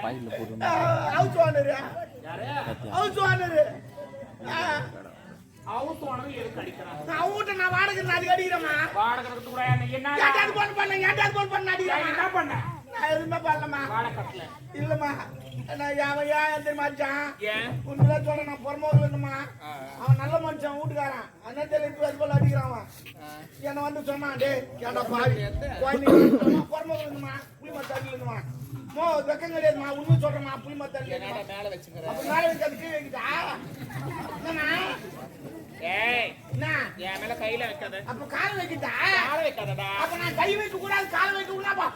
பாயில போடு house owner யாரு ஹவுஸ் ஓனர் ஹவுஸ் ஓனர் எதுக்கு அடிக்கிறான் நான் ஊட்ட நான் வாடகை நான் அடிக்கிறேமா வாடகை கொடுத்து கூட என்ன ஏன்டா போன் பண்ண ஏன்டா போன் பண்ண அடிக்கிறேன் என்ன பண்ண நான் எதுவுமே பண்ணலமா வாடகை கட்டல இல்லம்மா நான் ஏன் தெரியுமா அடிச்சான் ஏன் உண்மையில சொல்ல நான் பொறமோகல் இருந்தம்மா அவன் நல்ல மனுஷன் வீட்டுக்காரன் அண்ணன் தெரிவித்து அது போல அடிக்கிறான் அவன் என்ன வந்து சொன்னான் டே ஏன்டா பாவி குழந்தைங்க பொறமோகல் இருந்தம்மா புளி மத்தாடி இருந்தம்மா மோ வெக்கம் கிடையாதுமா உண்மை சொல்றேம்மா புளி மத்தாடி மேல வச்சுக்கிறேன் அப்ப மேல வச்சு அது கீழே வைக்கிட்டா என்னண்ணா ஏய் என்ன என் மேல கையில வைக்காத அப்ப கால வைக்கிட்டா கால வைக்காதடா அப்ப நான் கை வைக்க கூடாது கால வைக்க கூடாப்பா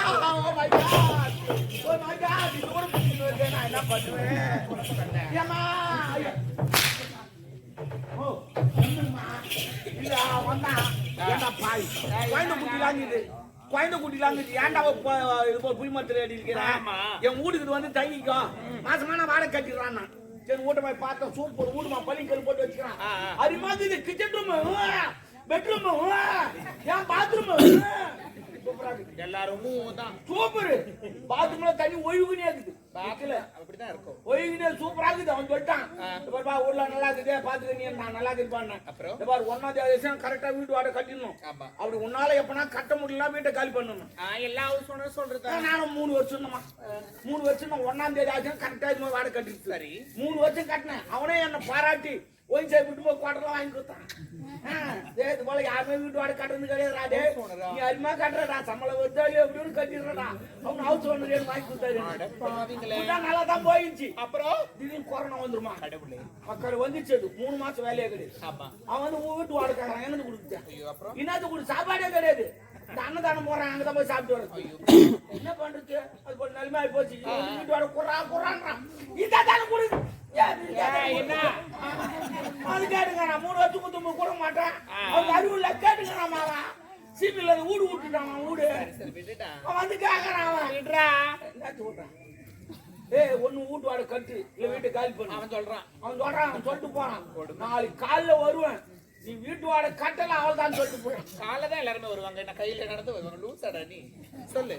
oh my God oh my God இது ஒரு புடிச்சு நான் என்ன பண்ணுவேன் ஏமா ஓ என்னம்மா இல்ல வந்தா என்ன பாய் குழந்தை குட்டிலாங்குது ஏன்டா இது போல் புளிமரத்தில் அடி இருக்கிறேன் என் வீட்டுக்கு வந்து தங்கிக்கோ மாசமா நான் வாடகை கட்டிடுறான் நான் சரி வீட்டை போய் பார்த்தேன் சூப்பர் வீடுமா பள்ளிக்கல் போட்டு வச்சுக்கிறான் அது மாதிரி இது கிச்சன் ரூம் பெட்ரூம் ஏன் பாத்ரூம் எல்லாரும் தான் சூப்பர் பாத்ரூம்ல தண்ணி ஒழுகுனே இருக்குது பாக்கல அப்படிதான் இருக்கும் ஒழுகுனே சூப்பரா இருக்குது அவன் சொல்லிட்டான் ஊர்ல நல்லா இருக்குது பாத்துக்க நீ நான் நல்லா இருக்குப்பான்னு அப்புறம் பாரு 1ஆம் தேதி கரெக்டா வீட்டு வாடகை கட்டிடணும் அப்படி உன்னால எப்பனா கட்ட முடியல வீட்டை காலி பண்ணணும் எல்லா ஹவுஸ் சொல்றது நானும் 3 வருஷம் 3 வருஷம் 1ஆம் தேதி ஆச்சு கரெக்டா இது வாடகை கட்டிட்டு சரி 3 வருஷம் கட்டினேன் அவனே என்ன பாராட்டி ஒயின் சாய் விட்டு போய் குவாட்டர்லாம் வாங்கி கொடுத்தான் இது போல யாருமே வீட்டு வாடகை கட்டுறது கிடையாது நீ அதிகமா கட்டுறடா சம்பளம் வருதாலி அப்படின்னு கட்டிடுறா அவன் ஹவுஸ் ஓனர் வாங்கி கொடுத்தாரு நல்லா தான் போயிடுச்சு அப்புறம் திடீர்னு கொரோனா வந்துருமா கடவுளே மக்கள் வந்துச்சு 3 மாசம் வேலையே கிடையாது அவன் வந்து வீட்டு வாடகை என்னது கொடுத்துட்டான் என்னது கொடு சாப்பாடே கிடையாது இந்த அன்னதானம் போறான் அங்கதான் போய் சாப்பிட்டு வர என்ன பண்றது அது போல நிலைமை போச்சு வீட்டு வாடகை குறான்றான் இதான் கொடுது என்ன அது கேட்டுங்க நான் 3 வருஷம் குத்து கூட மாட்டேன் அவங்க அறிவுல கேட்டுங்க மாவா சீப்பில் வீடு விட்டுட்டான் வீடு அவன் வந்து கேட்கறான் அவன் ஒண்ணு வீட்டு வாடகை கட்டு இல்ல வீட்டை காலி பண்ணு அவன் சொல்றான் சொல்லிட்டு போறான் நாளைக்கு காலைல வருவேன் நீ வீட்டு வாடகை கட்டல அவள் தான் சொல்லிட்டு போறான் காலைல தான் எல்லாருமே வருவாங்க என்ன கையில நடந்து வருவாங்க லூசாடா நீ சொல்லு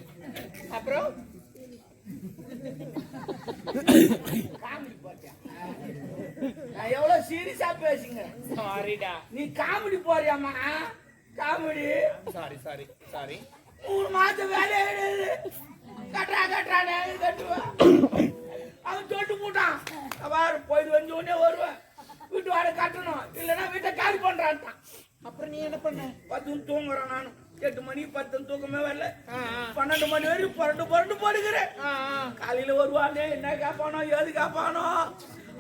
அப்புறம் காமெடி பாத்தியா நான் எவ்வளவு சீரியஸா பேசுங்க சாரிடா நீ காமெடி போறியாமா காமெடி சாரி 3 மாசம் வேலையே கிடையாது கட்டுறானே கட்டுவேன் அவன் சொல்லிட்டு போட்டான் போயிட்டு வந்து உடனே வருவேன் வீட்டு வாடகை கட்டணும் இல்லைன்னா வீட்டை காலி பண்றான்ட்டான் அப்புறம் நீ என்ன பண்ண 10 தூங்குறேன் நானும் 8 மணி 10 தூக்கமே வரல 12 மணி வரைக்கும் புரண்டு போடுகிறேன் காலையில வருவானே என்ன கேட்பானோ ஏது கேட்பானோ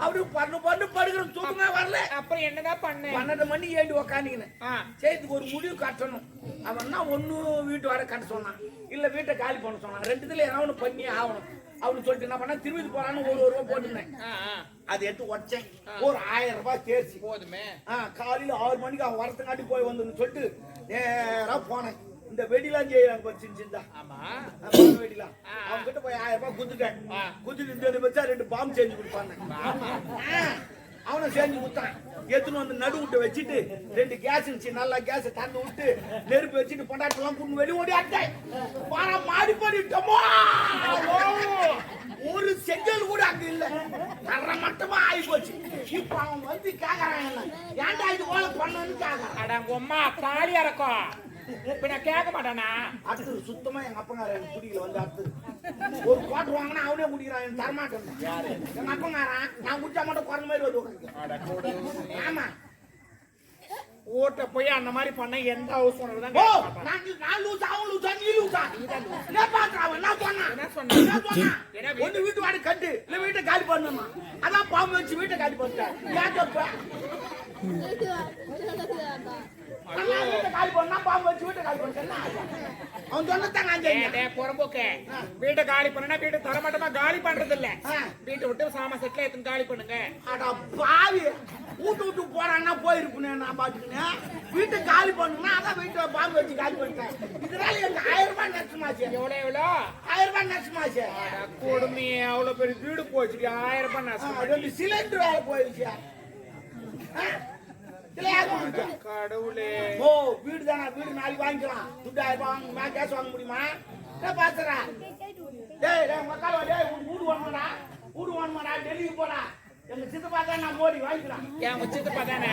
அப்படி பரண்டு படுக்கிறேன் தூக்கமே வரல அப்புறம் என்னதான் பண்ண 12 மணி ஏழு உக்காந்துக்கினேன் செய்துக்கு ஒரு முடிவு கட்டணும் அவன்னா ஒண்ணு வீட்டு வாடகை கட்ட சொன்னான் இல்ல வீட்டை காலி பண்ண சொன்னான் ரெண்டுத்துல ஏதாவது பண்ணி ஆகணும் அவனு சொல்லிட்டு என்ன பண்ண திரும்பி போறான்னு ஒரு ரூபா போட்டுருந்தேன் அதை எடுத்து உடச்சேன் ஒரு 1000 ரூபாய் தேர்ச்சி போதுமே காலையில 6 மணிக்கு அவன் வரத்துக்காட்டி போய் வந்து சொல்லிட்டு நேரா போனேன் இந்த வெடிலாம் செய்யறாங்க சின்ன வெடிலாம் அவங்க கிட்ட போய் 1000 ரூபாய் குத்துட்டு இந்த வச்சா 2 பாம்பு செஞ்சு கொடுப்பாங்க அவனை செஞ்சு கொடுத்தான் எடுத்துன்னு வந்து நடு விட்டு வச்சுட்டு 2 கேஸ் இருந்துச்சு நல்லா கேஸ் தந்து விட்டு நெருப்பு வச்சுட்டு பொண்டாட்டெல்லாம் கூட்டு வெளியே ஓடி ஆட்டேன் மாடி பண்ணிட்டோமோ ஒரு செங்கல் கூட அங்க இல்ல தர மட்டுமா ஆகி போச்சு இப்ப அவன் வந்து கேக்குறான் ஏன்டா இது போல பண்ணு கேக்குறான் அம்மா காலியா இருக்கும் இப்ப நான் கேட்க மாட்டானா அடுத்து சுத்தமா எங்க அப்பங்கார குடியில வந்து அடுத்து ஒரு குவாட்டர் வாங்கினா அவனே குடிக்கிறான் தரமாட்டேன் யாரு எங்க அப்பங்காரன் நான் குடிச்சா மட்டும் குறைஞ்ச மாதிரி வருவாங்க ஆமா ஓட்ட போய் அந்த மாதிரி பண்ண எந்த ஹவுஸ் ஓனர் தான் நான் லூசா அவன் லூசா நீ லூசா என்ன பாக்குறான் என்ன சொன்னா ஒண்ணு வீட்டு வாடகை கட்டு இல்ல வீட்டை காலி பண்ணுமா அதான் பாம்பு வச்சு வீட்டை காலி பண்ணிட்டேன் காலி பண்ணா பாம்பு வச்சு வீட்டை காலி பண்ணிட்டேன் அவன் சொன்னதாங்க புறம்போக்கே வீட்டை காலி பண்ணா வீட்டை தரமாட்டமா காலி பண்றது இல்ல வீட்டை விட்டு சாம செட்ல எத்தனை காலி பண்ணுங்க அட பாவி விட்டு போறான்னா போயிருப்பேன் நான் பாத்துக்கினேன் வீட்டை காலி பண்ணுனா அதான் வீட்டை பாம்பு வச்சு காலி பண்ணிட்டேன் இதனால எங்க 1000 ரூபாய் நஷ்டமாச்சு எவ்வளவு 1000 ரூபாய் நஷ்டமாச்சு கொடுமை அவ்வளவு பெரிய வீடு போச்சு 1000 ரூபாய் நஷ்டம் 2 சிலிண்டர் வேலை போயிடுச்சு கடவுளே ஓ வீடு தானா வீடு நாளைக்கு வாங்கிக்கலாம் துட்டு 1000 ரூபாய் வாங்க கேஸ் வாங்க முடியுமா பாத்துறா டேய் டேய் மக்கால டேய் ஊடு வாணுமாடா டெல்லிக்கு போடா எங்க சித்தப்பா தான் நான் மோடி வாங்கிக்கிறான் என் சித்தப்பா தானே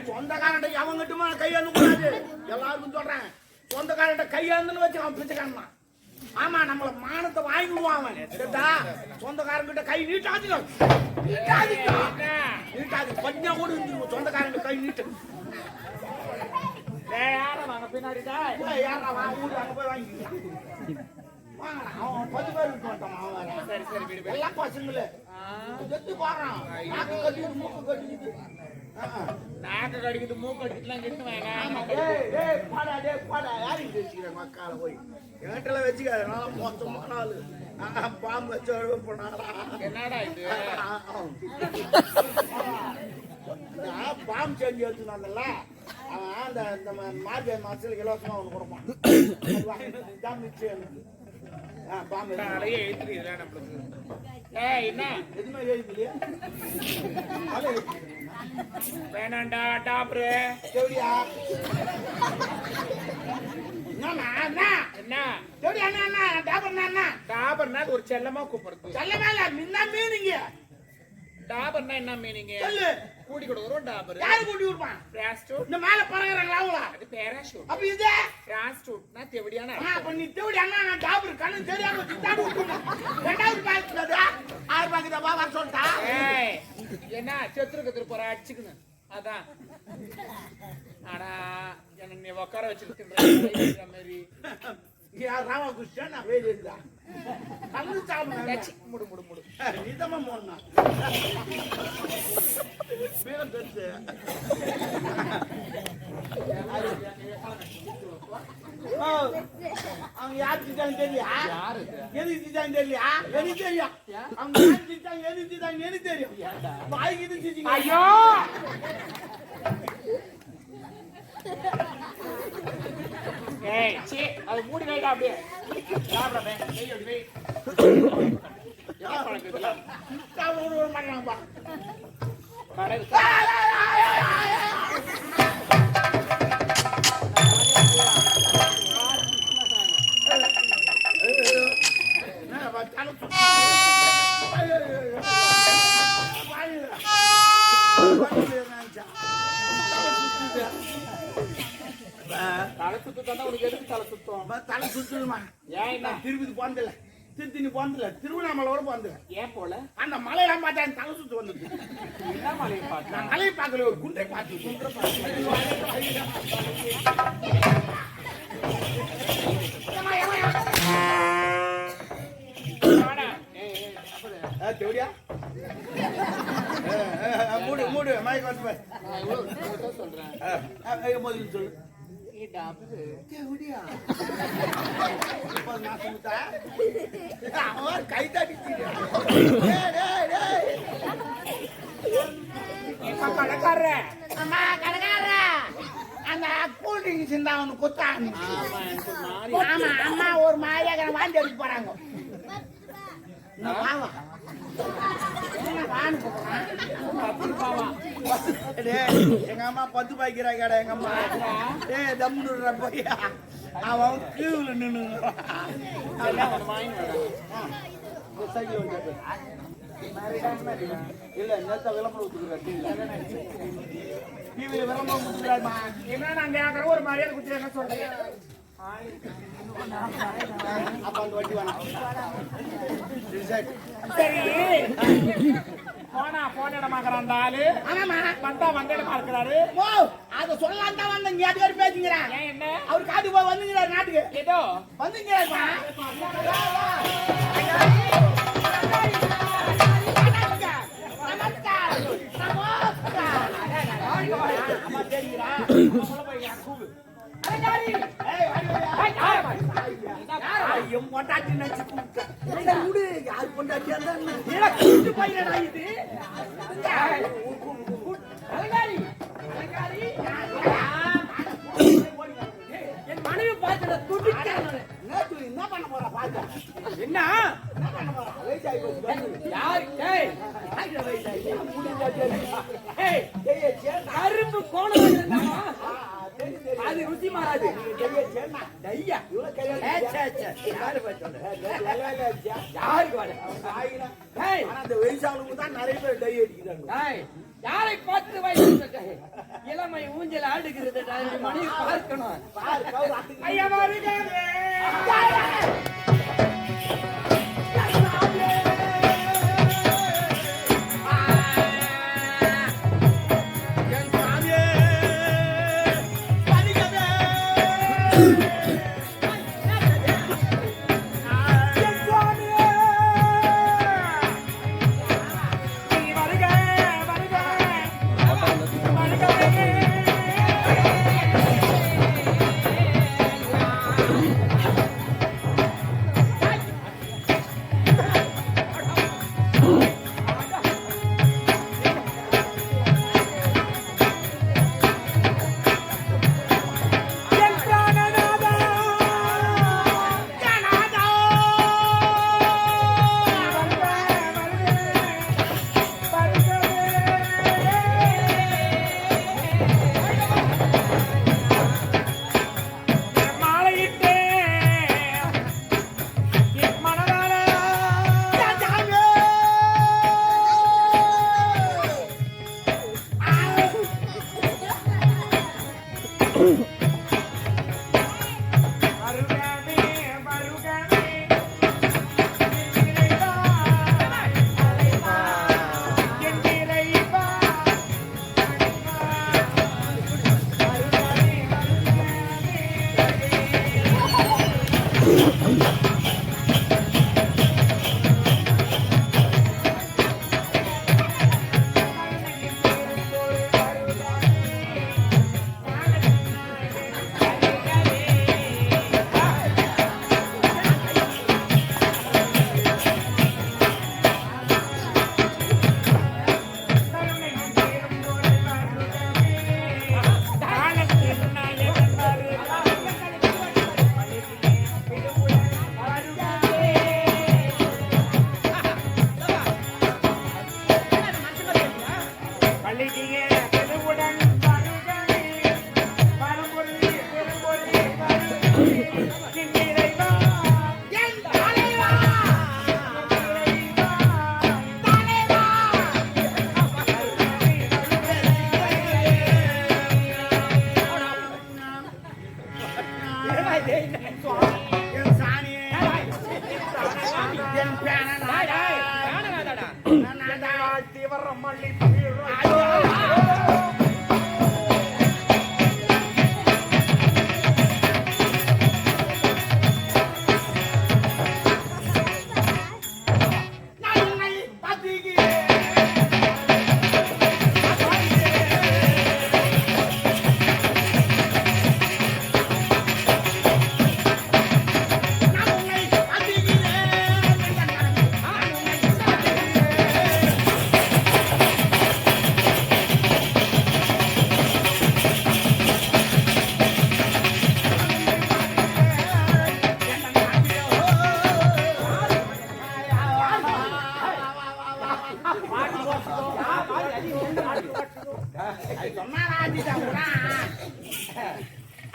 சொந்தக்காரன்ட்ட அவங்கிட்டுமா கையாந்து கூடாது எல்லாருக்கும் சொல்றேன் சொந்தக்காரன்ட்ட கையாந்துன்னு வச்சு அவன் பிச்சைக்காரன் ஆமா நம்மள மானத்தை வாங்கிடுவான் அவன் சரிதா சொந்தக்காரங்கிட்ட கை நீட்டாது பஞ்சா கூட இருந்துருவோம் சொந்தக்காரங்க கை நீட்டு யாரா வாங்க பின்னாடிடா யாரா ஊரு அங்க போய் வாங்கிக்கலாம் அவன் 10 பேர் விட்டு வந்தான் அவன் சரி சரி வீடு எல்லாம் பசங்களே செத்து போறான் நாக்கு கட்டிட்டு மூக்கு கட்டிட்டு நாக்கு கடிக்குது மூக்கு கடிக்கலாம் கிட்டு பாடா யாரு பேசிக்கிற மக்கால போய் என்கிட்ட வச்சுக்காது நல்லா மொத்தமான ஆளு பாம்பு வச்சு போனாடா என்னடா இது பாம்பு செஞ்சு வச்சுருந்தாங்கல்ல அவன் அந்த மார்கழி மாசத்துல இலவசமா அவனு கொடுப்பான் நிச்சயம் பாம்பு எழுத்துறீங்களா நம்மளுக்கு என்ன எதுவுமே எழுதிலையா வேணாண்டா டாப்ரு எப்படியா என்ன என்ன டாபர்னா ஒரு செல்லமா கூப்பிடுறது செல்லமா முன்ன மீனிங்க டாபர்னா என்ன மீனிங்க சொல்லு கூடி கொடுக்குறோம் டாபர் யாரு கூட்டி விடுப்பான் பிராஸ்டூட் இந்த மேல பறக்குறாங்களா அவங்களா அது பேராஷூட் அப்ப இது பிராஸ்டூட்னா தெவடியான அப்ப நீ தேடி அண்ணா நான் டாபர் கண்ணு தெரியாம திட்டாடு விட்டுட்டேன் ரெண்டாவது பாக்குறது ஆறு பாக்குதா பாபா சொல்லிட்டா ஏய் என்ன செத்துருக்கு போற அடிச்சுக்கணும் அதான் ஆனா என்ன நீ உட்கார வச்சிருக்க மாதிரி யார் ராமகிருஷ்ணன் நான் வேலை இருந்தா கண்ணு சாப்பிடு முடு முடு முடு நீதமா போனா பேரம் தெரிஞ்சு அவங்க யார் திட்டாங்க தெரியா எது திட்டாங்க தெரியா எனக்கு தெரியும் அவங்க யார் திட்டாங்க எது திட்டாங்க எனக்கு தெரியும் வாய்க்கு இது ஐயோ ஏய் சீ அது மூடி வைடா அப்படியே சாப்பிடவே நெய் அடி வை யார் பழக்கம் இதெல்லாம் சாப்பிட ஒரு மாட்டாங்கப்பா கடை தலை சுத்தம் உனக்கு எதுக்கு தலை சுத்தம் தலை சுத்துமா ஏன் என்ன திருப்பதி போனதில்ல திருத்தணி போனதில்ல திருவண்ணாமலையோட போனதில்ல ஏன் போல அந்த மலையெல்லாம் பார்த்தா எனக்கு தலை சுத்து வந்தது என்ன மலையை பார்த்து நான் மலையை பார்க்கல ஒரு குன்றை பார்த்து தேவடியா மூடு மூடு மயக்க வந்து சொல்றேன் முதல்ல சொல்லு கை தட்டி கடைக்காரர அம்மா கடைக்காரர அந்த கூல் ட்ரிங்க்ஸ் இருந்தா அவனு குத்தான் ஆமா அம்மா ஒரு மாதிரியாக வாந்தி எடுக்க போறாங்க எங்க அம்மா 10 பாய்க்கிறா கடை எங்க அம்மா தம்முடுற பையா அவன் கீழே நின்று இல்ல நேத்த விளம்பரம் ஊத்துக்கிறேன் டிவியில விளம்பரம் ஊத்துக்கிறாருமா என்ன நான் கேட்கற ஒரு மரியாதை குத்தி என்ன சொல்றேன் அப்ப அந்த வட்டி வேணாம் சரி போன இடமாக்குற அந்த ஆளு வந்த இடமா இருக்கிறாரு அத சொல்லலாம் தான் வந்த நீ அது வரைக்கும் பேசுங்கிறான் ஏன் என்ன அவர் காட்டுக்கு போய் வந்துங்கிறாரு நாட்டுக்கு ஏதோ வந்துங்கிறாருமா பொண்டாட்டி நினைச்சு யாரு பொண்டாட்டியா பையனா இது என் மனைவி பார்த்து நேற்று என்ன பண்ண போறா பார்த்து என்ன பண்ண போறா வயசாகி யாரு வயசாகி அரும்பு கோணம் அது ருசி மாறாது. டையா யாருக்கு வாட? ஏய், அந்த வயசாளுக்கு தான் நிறைய பேர் டை அடிக்கிறாங்க. ஏய், யாரை பார்த்து வயசு இளமை ஊஞ்சல் ஆடுகிறது. மணி பார்க்கணும். ஐயா வருகிறே.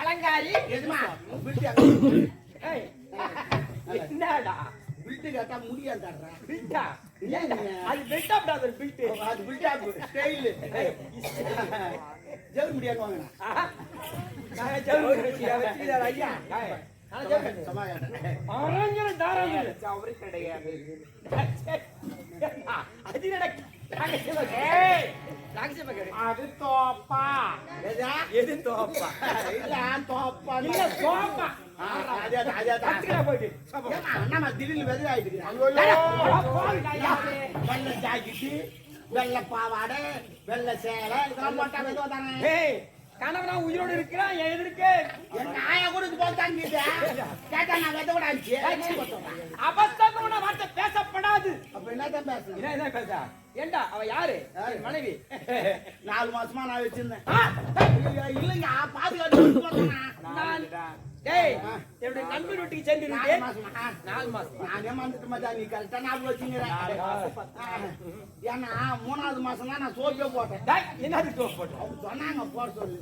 அலங்காரி எதுமா என்னடா பில்ட்டு கேட்டா முடியாதாடுறா. பில்டா? அது பில்டா பிராதர் பில்ட். அது பில்டா ஸ்டைல். ஜெல் முடியாது வாங்கண்ணா. நான் ஜெல் வச்சியா ஐயா. அரஞ்சன தாராங்க அவரே கிடையாது. அது நடக்க அது தோப்பா. எது தோப்பா? இல்ல தோப்பா இல்ல சோப்பா. போயிட்டு நம்ம திடீர்னு வெதை ஆயிட்டு வெள்ளை ஜாக்கெட்டு வெள்ளை பாவாடை வெள்ளை சேலை இதெல்லாம் போட்டா வெதுவா தானே. கணவனா உயிரோடு இருக்கிறான் என் எதிர்க்கு என் நாயை கூட இது போட்டு தாங்கிட்டு கேட்டா நான் வெத கூட ஆச்சு. அபத்தமான வார்த்தை பேசப்படாது. அப்ப என்னதான் பேசுறேன்? என்ன பேச? ஏண்டா அவ யாரு? மனைவி. 4 மாசமா நான் வச்சிருந்தேன். இல்லைங்க பாதுகாத்து. டேய் என்னுடைய நண்பர் வீட்டுக்கு சேர்ந்து 4 மாசமா 4 மாசம் நானே வந்துட்டு மச்சா நீ கரெக்டா ஞாபகம் வச்சுங்கிறேன். ஏன்னா 3வது மாசம் தான் நான் சோப்பே போட்டேன். என்னது சோப் போட்டேன்? அவங்க சொன்னாங்க போட சொல்லி.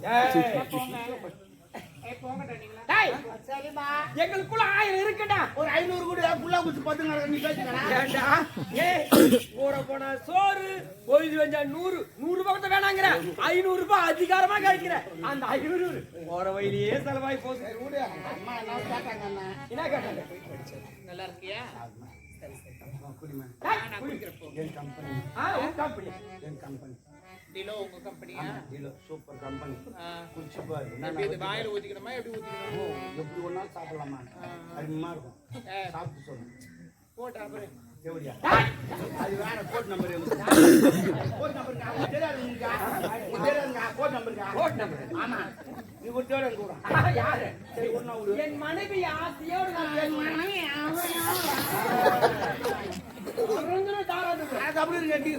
டேய், சரிம்மா. எங்களுக்குள்ள 1000 இருக்குடா. ஒரு 500 கூட புல்லா குச்சி பத்துங்க நீ பேசுங்கடா. ஏண்டா? ஏய், போற போனா சோறு பொழுது வெஞ்சா 100 ரூபாய் கூட வேணாங்கற. 500 ரூபாய் அதிகாரமா கழிக்கிற. அந்த 500 போற வழியிலே செலவாய் போகுது. விடு. அம்மா என்ன கேட்டாங்க அண்ணா? என்ன கேட்டாங்க? நல்லா இருக்கியா? குடிமா. டேய், நான் குடிக்கிறப்போ. என் கம்பெனி. உன் கம்பெனி. என் கம்பெனி. டிலோ உங்க கம்பெனியா? இல்ல சூப்பர் கம்பெனி. ஆ. குடிச்சு பாரு. எப்படி இது வாயில ஊத்திக்கணுமா எப்படி ஊத்திக்கணும்? எப்படி ஒண்ணா சாப்பிடலாமா? அருமையா இருக்கும். சாப்பிட்டு சொல்லு. போட்டு அப்புறம் எப்படியா? அது வேற கோட் நம்பர் கோட் நம்பர் தெரியாது உங்களுக்கு தெரியாதுங்க கோட் நம்பருக்கா கோட் நம்பர். ஆமா நீ ஒரு தேவை கூட யாரு? சரி ஒண்ணா விடு என் மனைவி ஆசையோடு நான் பேசுவேன். அது அப்படி இருக்கு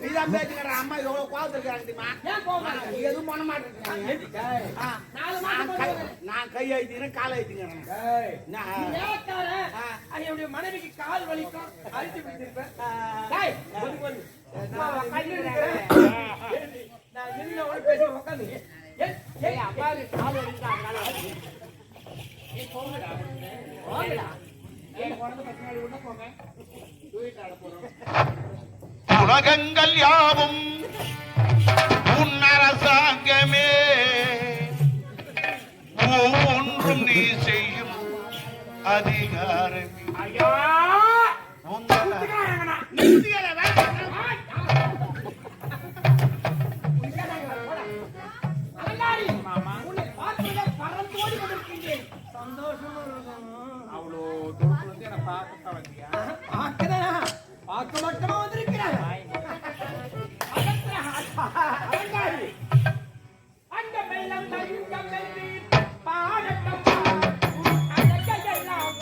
நீதான் பேசுங்கிற அம்மா எவ்வளவு கோவத்தில் இருக்காங்க தெரியுமா? ஏன் போக நீ எதுவும் பண்ண மாட்டேங்கிறாங்க நான் கை ஆயிட்டீங்கன்னா கால் ஆயிட்டீங்கிறேன் என்னுடைய மனைவிக்கு கால் வலிக்கும் அழிச்சு பிடிச்சிருப்பேன். நான் என்ன பேச உட்காந்து அப்பாவுக்கு கால் வலிக்கும். உலகங்கள் யாவும் உன் அரசாங்கமே ஒவ்வொன்றும் நீ செய்யும் அதிகாரமே அவ்வளோ தூரத்துல இருந்து என்ன பார்க்க வந்தியா? பக்கமா வந்திருக்கிறார். அந்த மேலம் தங்கம் வெள்ளி பாடட்டம் அழகையெல்லாம்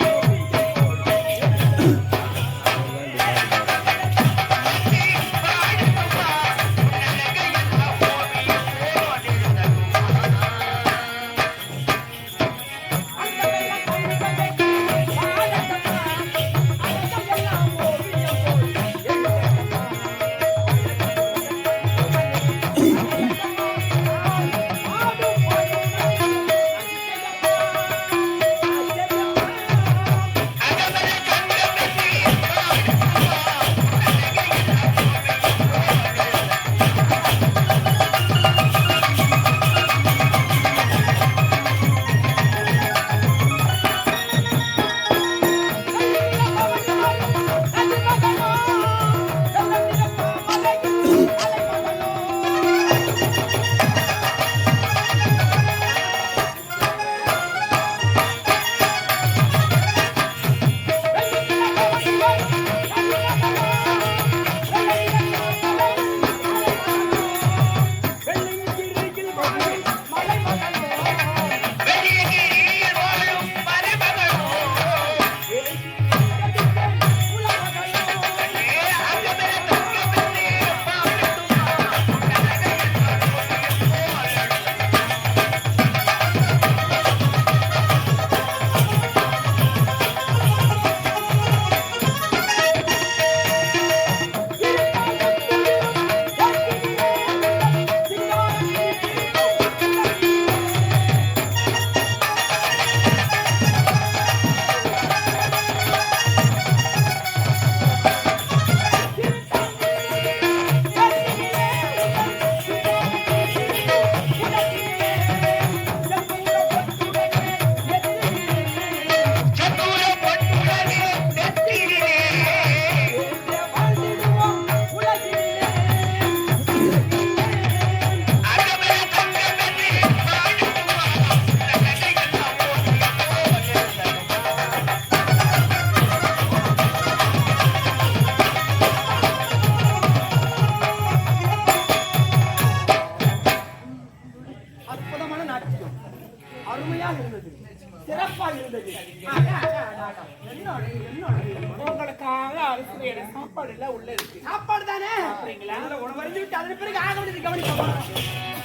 அருமையாக இருந்தது, சிறப்பாக இருந்தது. உங்களுக்காக அரிசி சாப்பாடு எல்லாம் உள்ள இருக்கு. சாப்பாடு தானே சாப்பிடுறீங்களா? உணவு அறிந்து விட்டு அதன் பிறகு ஆக வேண்டியது கவனிக்க